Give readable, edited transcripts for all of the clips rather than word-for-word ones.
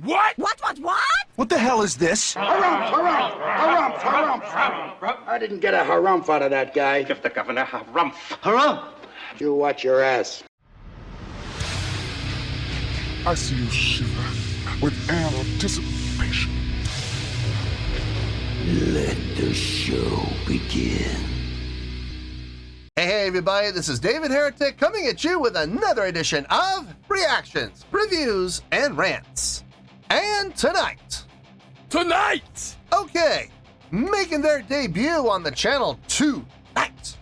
What? What? What the hell is this? Harumph. I didn't get a harumph out of that guy. Give the governor harumph. Harumph! You watch your ass. I see you shiver with anticipation. Let the show begin. Hey everybody, this is David Heretic coming at you with another edition of Reactions, Reviews, and Rants. And tonight, okay, making their debut on the channel tonight,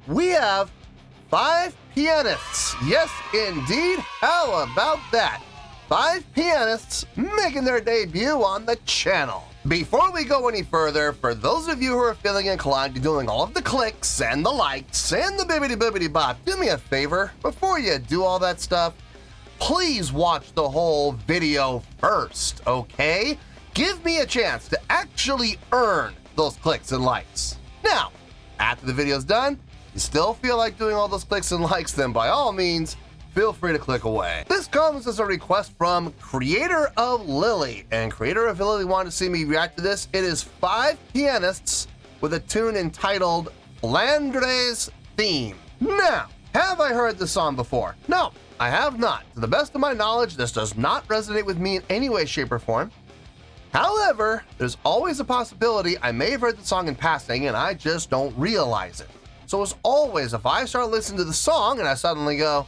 we have Five Pianists. Yes, indeed. How about that? Five Pianists making their debut on the channel. Before we go any further, for those of you who are feeling inclined to doing all of the clicks and the likes and the bibbidi bop, do me a favor. Before you do all that stuff, please watch the whole video first, okay? Give me a chance to actually earn those clicks and likes. Now, after the video's done, you still feel like doing all those clicks and likes, then by all means, feel free to click away. This comes as a request from Creator of Lily, and Creator of Lily wanted to see me react to this. It is Five Pianists with a tune entitled Flandre's Theme. Now, have I heard this song before? No, I have not. To the best of my knowledge, this does not resonate with me in any way, shape, or form. However, there's always a possibility I may have heard the song in passing and I just don't realize it. So as always, if I start listening to the song and I suddenly go,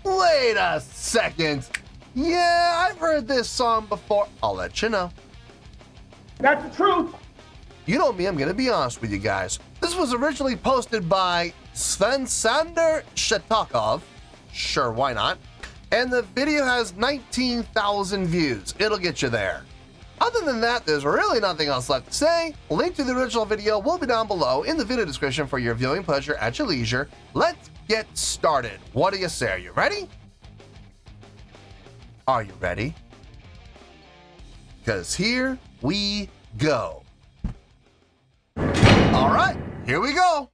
wait a second, yeah, I've heard this song before, I'll let you know. That's the truth. You know me, I'm gonna be honest with you guys. This was originally posted by Svensander Shetakov. Sure, why not? And the video has 19,000 views. It'll get you there. Other than that, there's really nothing else left to say. Link to the original video will be down below in the video description for your viewing pleasure at your leisure. Let's get started. What do you say? Are you ready? Are you ready? Because here we go. All right, here we go.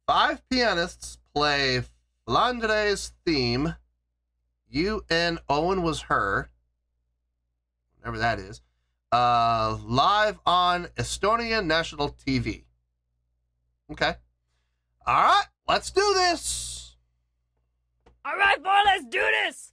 Five Pianists play Flandre's Theme. You and Owen was her. Whatever that is, live on Estonian national TV. Okay. All right, let's do this. All right, boy, let's do this.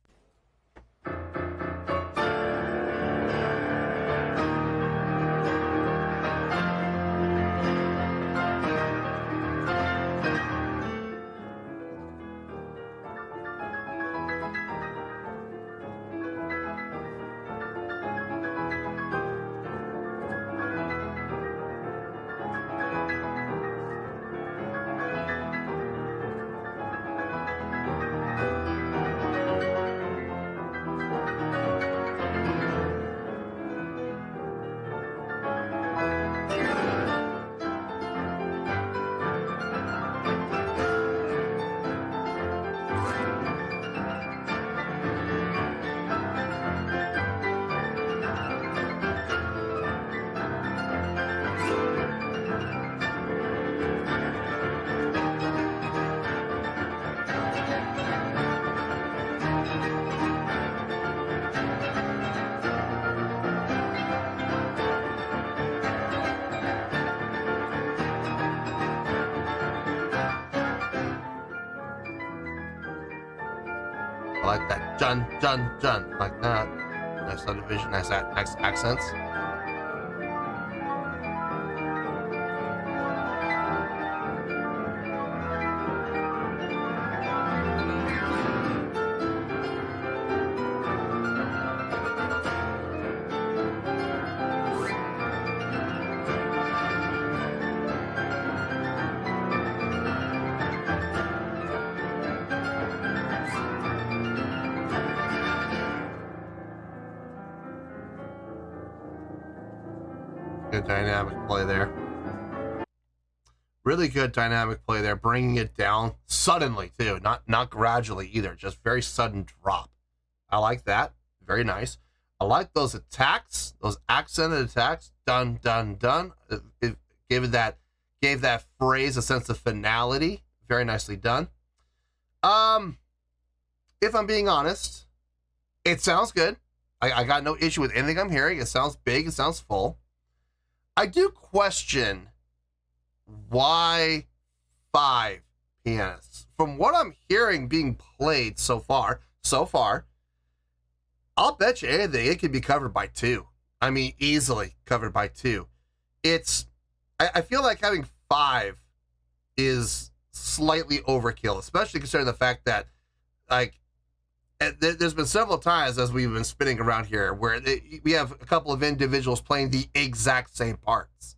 I like that dun dun dun, like that. Nice subdivision, nice accents. Good dynamic play there. Really good dynamic play there, bringing it down suddenly too, not gradually either, just very sudden drop. I like that. Very nice. I like those attacks, those accented attacks. Dun dun dun. It gave that phrase a sense of finality. Very nicely done. If I'm being honest, It sounds good. I got no issue with anything I'm hearing. It sounds big. It sounds full. I do question why 5 pianists. From what I'm hearing being played so far, I'll bet you anything it could be covered by 2. I mean, easily covered by 2. I feel like having 5 is slightly overkill, especially considering the fact that, like, there's been several times as we've been spinning around here where we have a couple of individuals playing the exact same parts.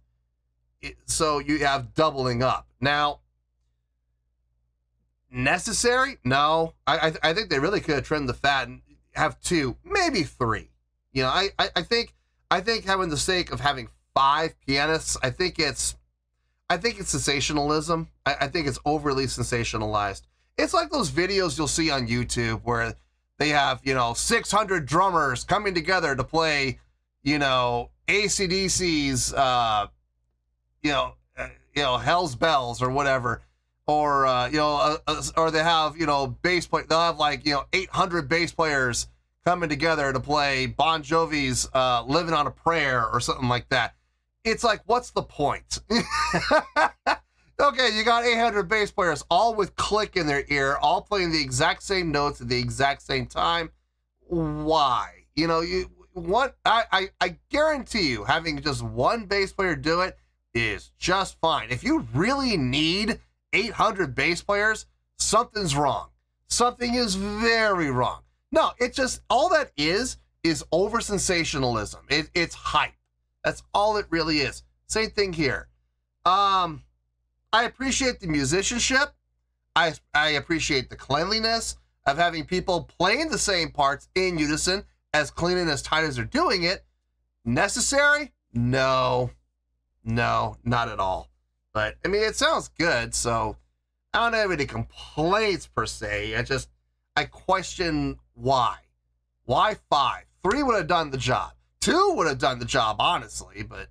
So you have doubling up. Now, necessary? No. I think they really could have trimmed the fat and have 2, maybe 3. You know, I think having the sake of having 5 pianists, I think it's sensationalism. I think it's overly sensationalized. It's like those videos you'll see on YouTube where they have, 600 drummers coming together to play, AC/DC's, Hell's Bells or whatever. Or, or they have, bass play. They'll have 800 bass players coming together to play Bon Jovi's Living on a Prayer or something like that. It's like, what's the point? Okay, you got 800 bass players, all with click in their ear, all playing the exact same notes at the exact same time. Why? I guarantee you, having just one bass player do it is just fine. If you really need 800 bass players, something's wrong. Something is very wrong. No, it's just, all that is over sensationalism. It's hype. That's all it really is. Same thing here. I appreciate the musicianship. I appreciate the cleanliness of having people playing the same parts in unison, as clean and as tight as they're doing it. Necessary? No, not at all. But, I mean, it sounds good, so I don't have any complaints per se. I question why. Why 5? 3 would have done the job. 2 would have done the job, honestly, but,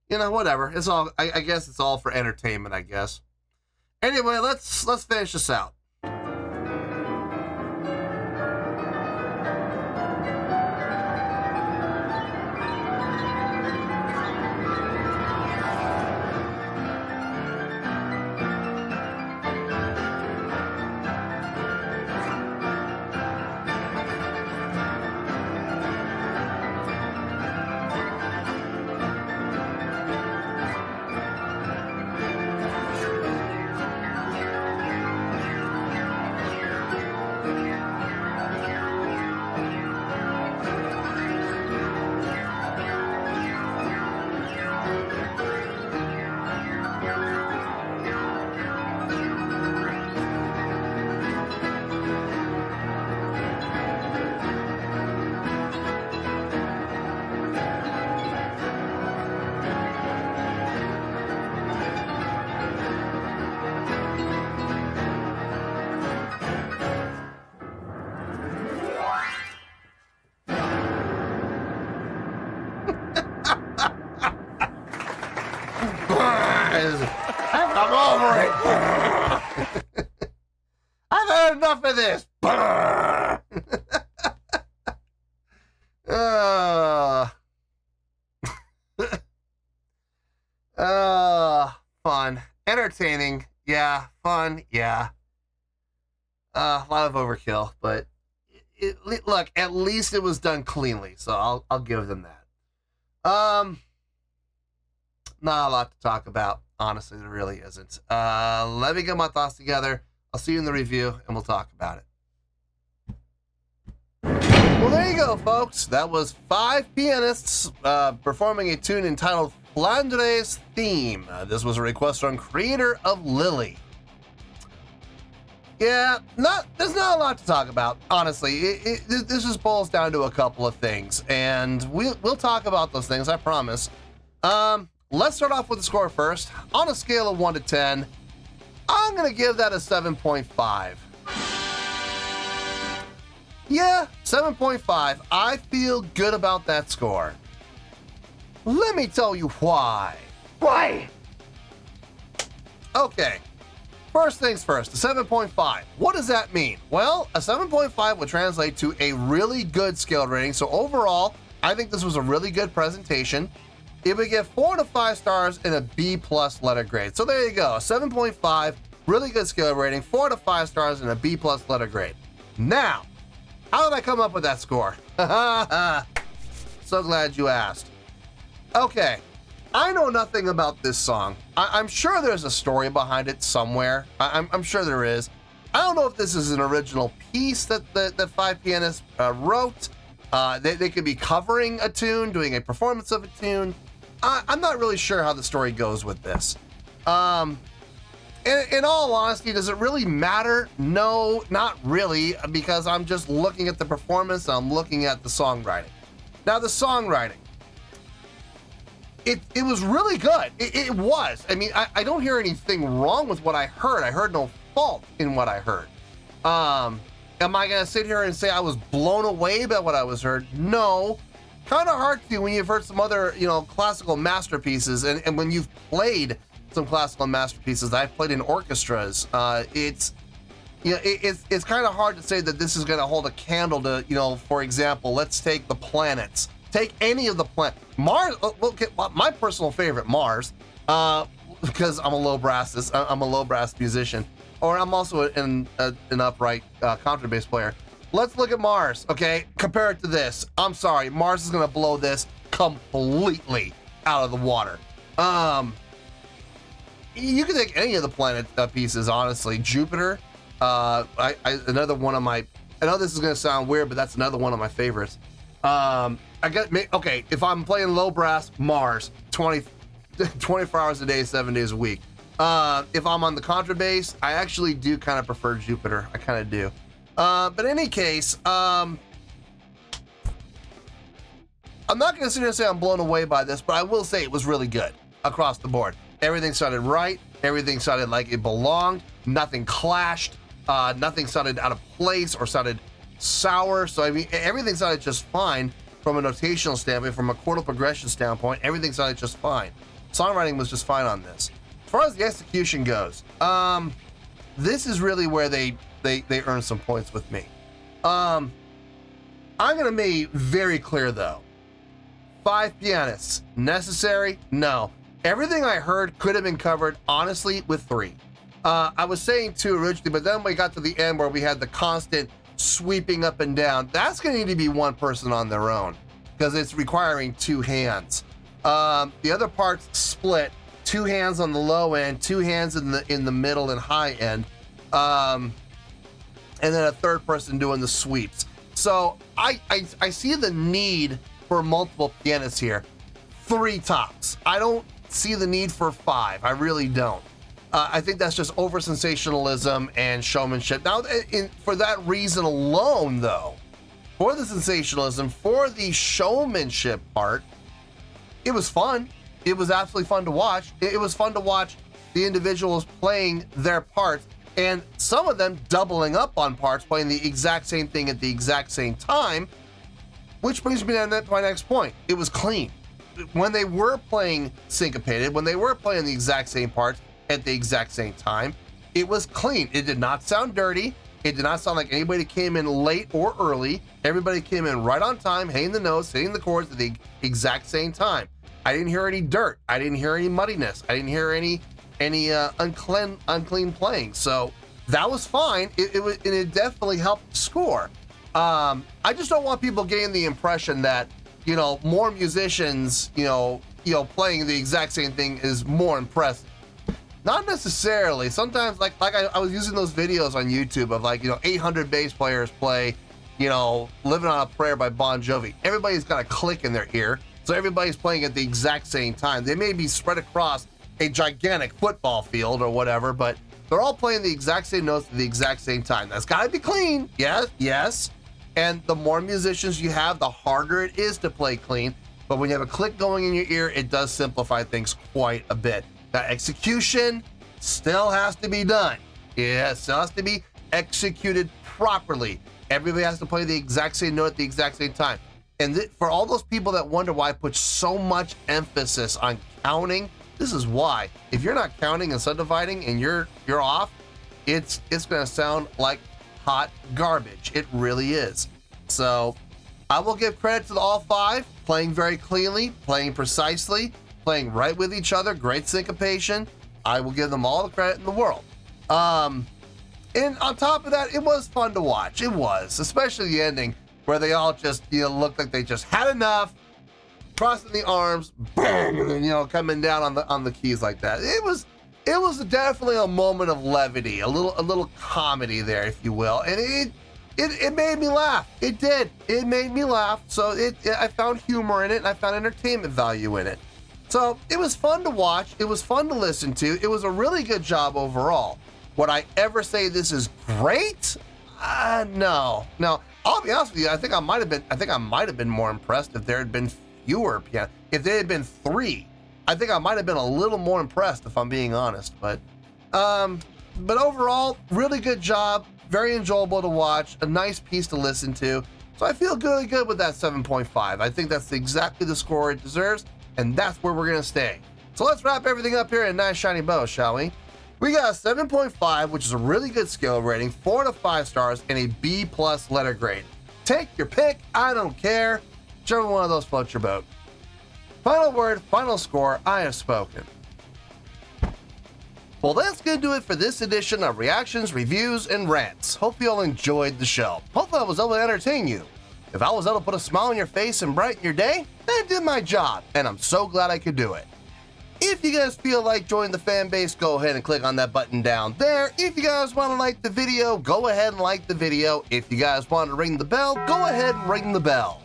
whatever. It's all, I guess it's all for entertainment, I guess. Anyway, let's finish this out. I'm over it. I've had enough of this. Fun. Entertaining. Yeah. Fun. Yeah. A lot of overkill, but look, at least it was done cleanly, so I'll give them that. Not a lot to talk about. Honestly, there really isn't. Let me get my thoughts together. I'll see you in the review, and we'll talk about it. Well, there you go, folks. That was 5 pianists performing a tune entitled Flandre's Theme. This was a request from creator of Lily. Yeah, there's not a lot to talk about, honestly. This just boils down to a couple of things, and we'll talk about those things, I promise. Let's start off with the score first. On a scale of 1 to 10, I'm going to give that a 7.5. Yeah, 7.5. I feel good about that score. Let me tell you why. Why? Okay. First things first, a 7.5. What does that mean? Well, a 7.5 would translate to a really good scale rating. So overall, I think this was a really good presentation. It would get 4 to 5 stars and a B+ letter grade. So there you go, a 7.5, really good scale rating, 4 to 5 stars and a B+ letter grade. Now, how did I come up with that score? So glad you asked. Okay, I know nothing about this song. I'm sure there's a story behind it somewhere. I'm sure there is. I don't know if this is an original piece that the Five Pianists wrote. They could be covering a tune, doing a performance of a tune. I'm not really sure how the story goes with this. In all honesty, does it really matter? No, not really, because I'm just looking at the performance, I'm looking at the songwriting. Now, the songwriting, it was really good. It was. I mean, I don't hear anything wrong with what I heard. I heard no fault in what I heard. Am I gonna sit here and say I was blown away by what I was heard? No. Kind of hard to when you've heard some other, classical masterpieces, and when you've played some classical masterpieces. I've played in orchestras. It's kind of hard to say that this is going to hold a candle to, for example, let's take the planets. Take any of the planets. Mars. Look at my personal favorite, Mars, because I'm a low brass musician, or I'm also an upright contrabass player. Let's look at Mars, okay? Compare it to this. I'm sorry, Mars is gonna blow this completely out of the water. You can take any of the planet pieces, honestly. Jupiter, another one of my. I know this is gonna sound weird, but that's another one of my favorites. Okay, if I'm playing low brass, Mars, 24 hours a day, 7 days a week. If I'm on the contrabass, I actually do kind of prefer Jupiter. I kind of do. But in any case, I'm not going to sit here and say I'm blown away by this, but I will say it was really good across the board. Everything sounded right. Everything sounded like it belonged. Nothing clashed. Nothing sounded out of place or sounded sour. So, I mean, everything sounded just fine from a notational standpoint, from a chordal progression standpoint. Everything sounded just fine. Songwriting was just fine on this. As far as the execution goes, this is really where they earn some points with me. I'm gonna be very clear though. Five Pianists, necessary? No. Everything I heard could have been covered, honestly, with 3. I was saying 2 originally, but then we got to the end where we had the constant sweeping up and down. That's gonna need to be one person on their own, because it's requiring 2 hands. The other parts split, 2 hands on the low end, 2 hands in the middle and high end. And then a third person doing the sweeps. So I see the need for multiple pianists here. 3 tops. I don't see the need for 5. I really don't. I think that's just over sensationalism and showmanship. Now, for that reason alone, though, for the sensationalism, for the showmanship part, it was fun. It was absolutely fun to watch. It was fun to watch the individuals playing their parts, and some of them doubling up on parts, playing the exact same thing at the exact same time, which brings me to my next point. It was clean. When they were playing syncopated, when they were playing the exact same parts at the exact same time, it was clean. It did not sound dirty. It did not sound like anybody came in late or early. Everybody came in right on time, hitting the notes, hitting the chords at the exact same time. I didn't hear any dirt. I didn't hear any muddiness. I didn't hear any unclean playing. So that was fine. It definitely helped score. I just don't want people getting the impression that, more musicians, playing the exact same thing is more impressive. Not necessarily. Sometimes, like I was using those videos on YouTube of 800 bass players play, Living on a Prayer by Bon Jovi. Everybody's got a click in their ear, so everybody's playing at the exact same time. They may be spread across a gigantic football field or whatever, but they're all playing the exact same notes at the exact same time. That's gotta be clean. Yes. And the more musicians you have, the harder it is to play clean. But when you have a click going in your ear, it does simplify things quite a bit. That execution still has to be done. It still has to be executed properly. Everybody has to play the exact same note at the exact same time. And for all those people that wonder why I put so much emphasis on counting, this is why. If you're not counting and subdividing and you're off, it's going to sound like hot garbage. It really is. So I will give credit to all 5, playing very cleanly, playing precisely, playing right with each other, great syncopation. I will give them all the credit in the world. And on top of that, it was fun to watch. It was, especially the ending where they all just, looked like they just had enough, crossing the arms, bang, and then, coming down on the keys like that. It was definitely a moment of levity, a little comedy there, if you will, and it made me laugh. It did. It made me laugh. So I found humor in it, and I found entertainment value in it. So it was fun to watch. It was fun to listen to. It was a really good job overall. Would I ever say this is great? No. I'll be honest with you. I think I might have been more impressed if there had been fewer pianos. If there had been 3, I think I might have been a little more impressed, if I'm being honest. But overall, really good job. Very enjoyable to watch. A nice piece to listen to. So I feel really good with that 7.5. I think that's exactly the score it deserves, and that's where we're gonna stay. So let's wrap everything up here in a nice shiny bow, shall we? We got a 7.5, which is a really good scale rating, 4 to 5 stars, and a B+ letter grade. Take your pick, I don't care. Whichever one of those floats your boat. Final word, final score, I have spoken. Well, that's gonna do it for this edition of Reactions, Reviews, and Rants. Hope you all enjoyed the show. Hopefully I was able to entertain you. If I was able to put a smile on your face and brighten your day, then I did my job, and I'm so glad I could do it. If you guys feel like joining the fan base, go ahead and click on that button down there. If you guys want to like the video, go ahead and like the video. If you guys want to ring the bell, go ahead and ring the bell.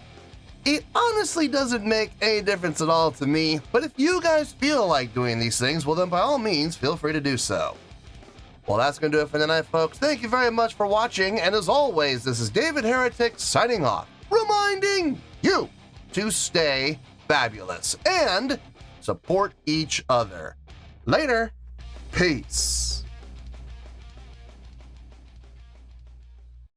It honestly doesn't make any difference at all to me, but if you guys feel like doing these things, well then by all means, feel free to do so. Well, that's going to do it for tonight, folks. Thank you very much for watching, and as always, this is David Heretic signing off, reminding you to stay fabulous and support each other. Later. Peace.